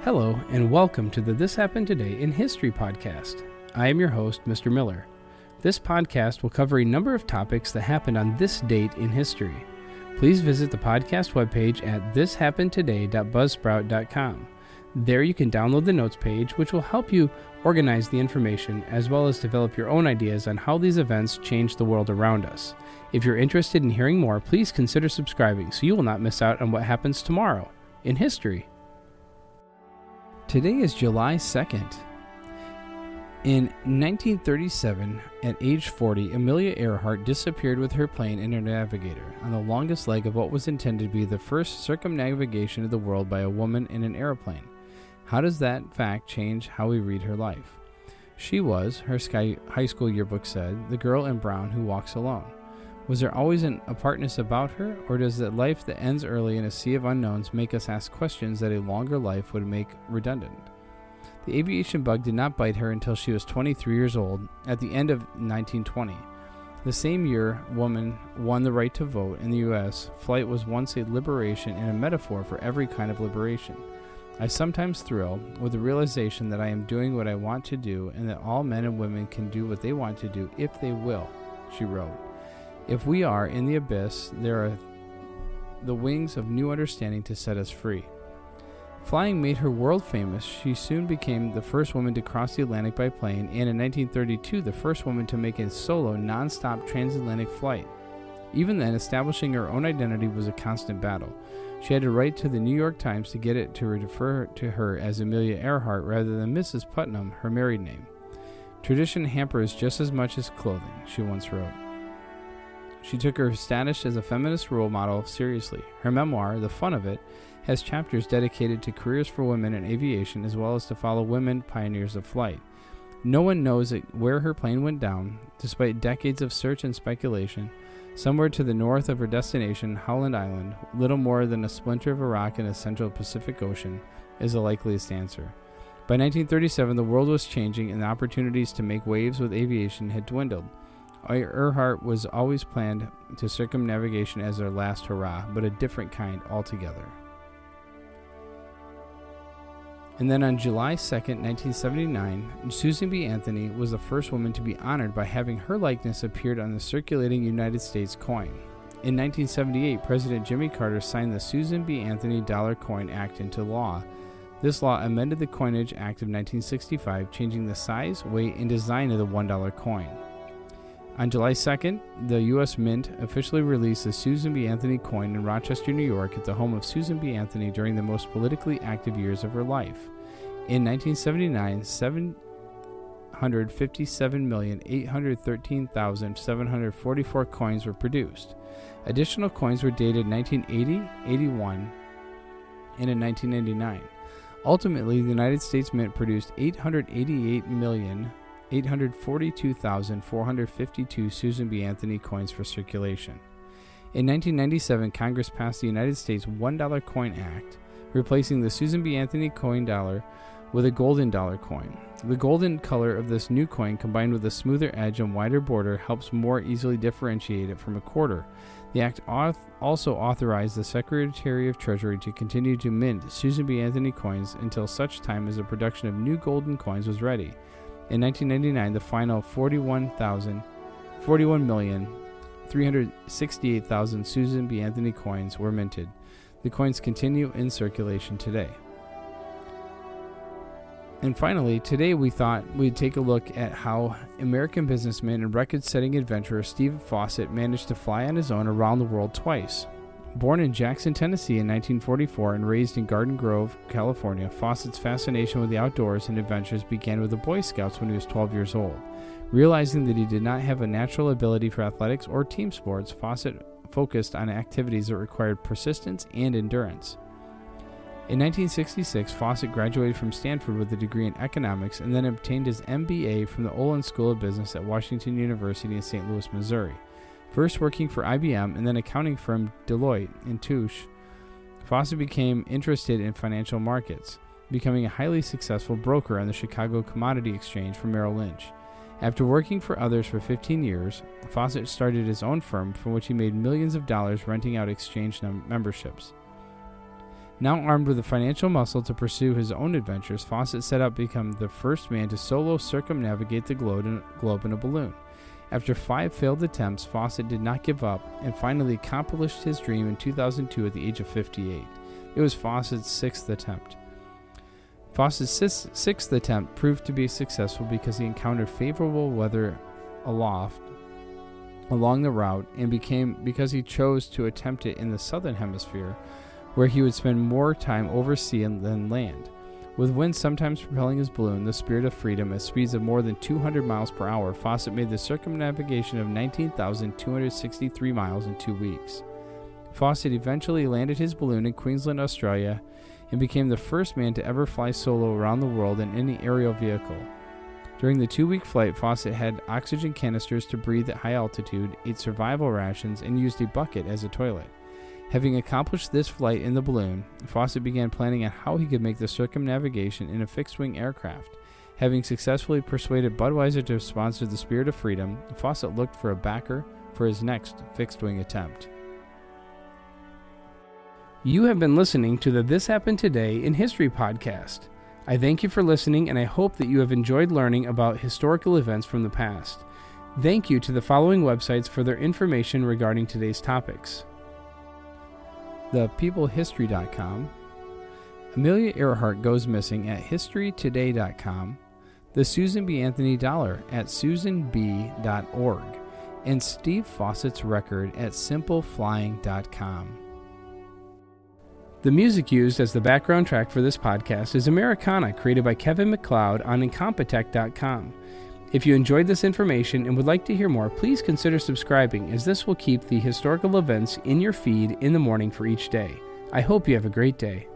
Hello, and welcome to the This Happened Today in History podcast. I am your host, Mr. Miller. This podcast will cover a number of topics that happened on this date in history. Please visit the podcast webpage at thishappenedtoday.buzzsprout.com. There you can download the notes page, which will help you organize the information as well as develop your own ideas on how these events change the world around us. If you're interested in hearing more, please consider subscribing so you will not miss out on what happens tomorrow in history. Today is July 2nd. In 1937, at age 40, Amelia Earhart disappeared with her plane and her navigator on the longest leg of what was intended to be the first circumnavigation of the world by a woman in an airplane. How does that fact change how we read her life? She was, her high school yearbook said, the girl in brown who walks alone. Was there always an apartness about her, or does the life that ends early in a sea of unknowns make us ask questions that a longer life would make redundant? The aviation bug did not bite her until she was 23 years old, at the end of 1920. The same year, women won the right to vote in the U.S., flight was once a liberation and a metaphor for every kind of liberation. I sometimes thrill with the realization that I am doing what I want to do and that all men and women can do what they want to do if they will, she wrote. If we are in the abyss, there are the wings of new understanding to set us free. Flying made her world famous. She soon became the first woman to cross the Atlantic by plane, and in 1932, the first woman to make a solo, non-stop transatlantic flight. Even then, establishing her own identity was a constant battle. She had to write to the New York Times to get it to refer to her as Amelia Earhart rather than Mrs. Putnam, her married name. Tradition hampers just as much as clothing, she once wrote. She took her status as a feminist role model seriously. Her memoir, The Fun of It, has chapters dedicated to careers for women in aviation as well as to follow women pioneers of flight. No one knows where her plane went down, despite decades of search and speculation. Somewhere to the north of her destination, Howland Island, little more than a splinter of a rock in the central Pacific Ocean, is the likeliest answer. By 1937, the world was changing and the opportunities to make waves with aviation had dwindled. Earhart was always planned to circumnavigation as their last hurrah, but a different kind altogether. And then on July 2nd, 1979, Susan B. Anthony was the first woman to be honored by having her likeness appeared on the circulating United States coin. In 1978, President Jimmy Carter signed the Susan B. Anthony Dollar Coin Act into law. This law amended the Coinage Act of 1965, changing the size, weight, and design of the $1 coin. On July 2nd, the U.S. Mint officially released the Susan B. Anthony coin in Rochester, New York, at the home of Susan B. Anthony during the most politically active years of her life. In 1979, 757,813,744 coins were produced. Additional coins were dated 1980, 81, and in 1999. Ultimately, the United States Mint produced 842,452 Susan B. Anthony coins for circulation. In 1997, Congress passed the United States $1 Coin Act, replacing the Susan B. Anthony coin dollar with a golden dollar coin. The golden color of this new coin, combined with a smoother edge and wider border, helps more easily differentiate it from a quarter. The act also authorized the Secretary of Treasury to continue to mint Susan B. Anthony coins until such time as the production of new golden coins was ready. In 1999, the final 41,368,000 Susan B. Anthony coins were minted. The coins continue in circulation today. And finally, today we thought we'd take a look at how American businessman and record-setting adventurer Steve Fossett managed to fly on his own around the world twice. Born in Jackson, Tennessee in 1944 and raised in Garden Grove, California, Fossett's fascination with the outdoors and adventures began with the Boy Scouts when he was 12 years old. Realizing that he did not have a natural ability for athletics or team sports, Fossett focused on activities that required persistence and endurance. In 1966, Fossett graduated from Stanford with a degree in economics and then obtained his MBA from the Olin School of Business at Washington University in St. Louis, Missouri. First working for IBM and then accounting firm Deloitte & Touche, Fossett became interested in financial markets, becoming a highly successful broker on the Chicago Commodity Exchange for Merrill Lynch. After working for others for 15 years, Fossett started his own firm from which he made millions of dollars renting out exchange memberships. Now armed with the financial muscle to pursue his own adventures, Fossett set out to become the first man to solo circumnavigate the globe in a balloon. After 5 failed attempts, Fossett did not give up and finally accomplished his dream in 2002 at the age of 58. It was Fossett's 6th attempt. Fossett's sixth attempt proved to be successful because he encountered favorable weather along the route and because he chose to attempt it in the southern hemisphere, where he would spend more time over sea than land. With wind sometimes propelling his balloon, the Spirit of Freedom, at speeds of more than 200 miles per hour, Fossett made the circumnavigation of 19,263 miles in 2 weeks. Fossett eventually landed his balloon in Queensland, Australia, and became the first man to ever fly solo around the world in any aerial vehicle. During the 2-week flight, Fossett had oxygen canisters to breathe at high altitude, ate survival rations, and used a bucket as a toilet. Having accomplished this flight in the balloon, Fossett began planning on how he could make the circumnavigation in a fixed-wing aircraft. Having successfully persuaded Budweiser to sponsor the Spirit of Freedom, Fossett looked for a backer for his next fixed-wing attempt. You have been listening to the This Happened Today in History podcast. I thank you for listening, and I hope that you have enjoyed learning about historical events from the past. Thank you to the following websites for their information regarding today's topics: ThePeopleHistory.com, Amelia Earhart Goes Missing at HistoryToday.com, the Susan B. Anthony Dollar at SusanB.org, and Steve Fossett's record at SimpleFlying.com. The music used as the background track for this podcast is Americana, created by Kevin MacLeod on Incompetech.com. If you enjoyed this information and would like to hear more, please consider subscribing, as this will keep the historical events in your feed in the morning for each day. I hope you have a great day.